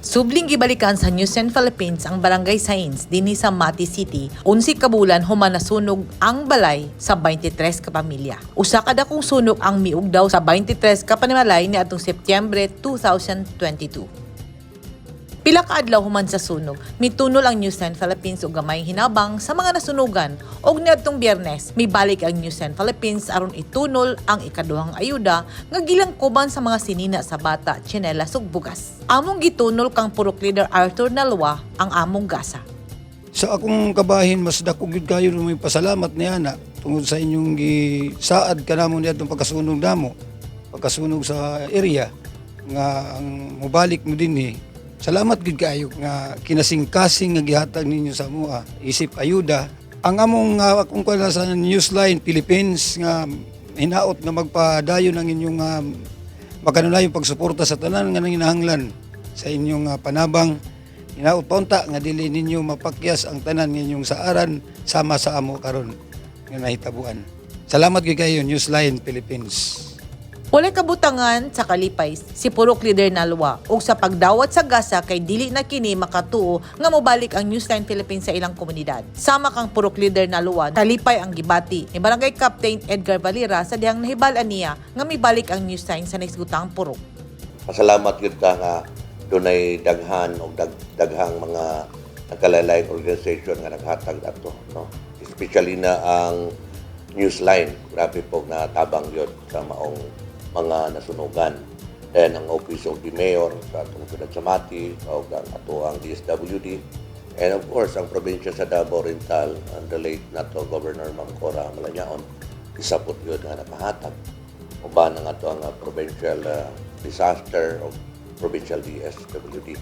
Subling gibalikan sa News and Philippines ang Barangay Science dinhi sa Mati City, 11 ka bulan human nasunog ang balay sa 23 ka pamilya. Usa ka dakong sunog ang miug daw sa 23 ka panimalay niadtong Setyembre 2022. Pila ka adlaw human sa sunog, mitunol ang News and Philippines og gamay hinabang sa mga nasunugan og niadtong Biyernes mibalik ang News and Philippines aron itunol ang ikaduhang ayuda nga gilangkuban sa mga sinina sa bata, tsinelas ug bugas. Among gitunol kang Purok Leader Arthur Nalwa ang among gasa. Sa akong kabahin, mas dako gyud kayo may pasalamat niya na tungod sa inyong gisaad kanamo niadtong pagkasunog namo, pagkasunog sa area nga ang mobalik mo dinhi. Salamat gid kayo nga kinasing-kasing nga gihatag ninyo sa amoa isip ayuda. Ang among akong kuwala sa Newsline Philippines nga hinaot nga magpadayon ang inyong makanunayong pagsuporta sa tanan nga nanginahanglan sa inyong panabang. Hinaot paunta nga dili ninyo mapakyas ang tanan nga inyong saaran sama sa amo karon nga nahitabuan. Salamat gid kayo Newsline Philippines. Walay kabutangan sa kalipay si Purok Leader Nalwa ug sa pagdawat sa gasa kay dili na kini makatuo nga mobalik ang Newsline Philippines sa ilang komunidad. Sama kang Purok Leader Nalwa, kalipay ang gibati ni Barangay Captain Edgar Valera sa dihang nahibalan niya nga mibalik ang Newsline sa naisgutang purok. Pasalamat gyud ka nga dunay daghan o daghang mga nagkalalayong organisasyon nga naghatag ato, no? Especially na ang Newsline, grabe po na tabang yun sa maong mga nasunugan. Then ang Office of the Mayor sa atong syudad sa Mati, o ang ato ang DSWD, and of course ang probinsya sa Davao Oriental, ang the late nato Governor Ma'am Cora Malanyaon, isa po yun nga nakahatag. Uban ang ato ang provincial disaster o provincial DSWD.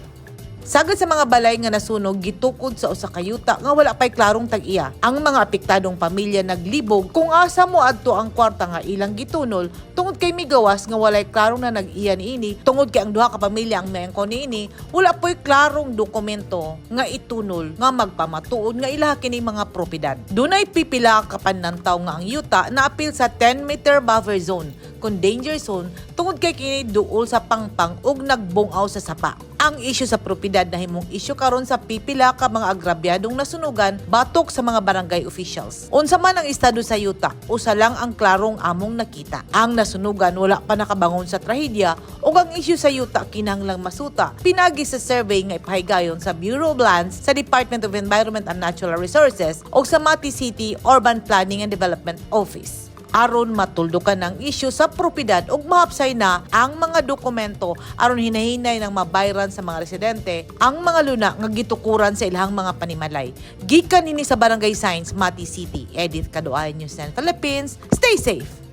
Sagad sa mga balay nga nasunog gitukod sa usa ka yuta nga wala pay klarong tag-iya. Ang mga apektadong pamilya naglibog kung asa mo adto ang kwarta nga ilang gitunol tungod kay migawas nga walay klarong na nag-iya niini tungod kay ang duha ka pamilya ang maengko niini wala poy klarong dokumento nga itunol nga magpamatuod nga ilaha kini mga propiedad. Dunay pipila ka panantaw nga ang yuta naapil sa 10-meter buffer zone kun danger zone tungod kay kini duol sa pangpang ug nagbungaw sa sapa. Ang isyu sa propiedad na himong isyu karon sa pipila ka mga agrabyadong nasunugan batok sa mga barangay officials. Unsa man ang estado sa yuta, usa lang ang klarong among nakita. Ang nasunugan wala pa nakabangon sa trahedya ug ang isyu sa yuta kinahanglang masuta. Pinagi sa survey nga ipahigayon sa Bureau of Lands sa Department of Environment and Natural Resources ug sa Mati City Urban Planning and Development Office. Aron matuldukan ang isyu sa propiedad ug mahapsay na ang mga dokumento aron hinahinay ng mabayran sa mga residente ang mga luna nga gitukuran sa ilahang mga panimalay. Gikan ini sa Barangay Science, Mati City. Edith Caduay, News and Philippines. Stay safe!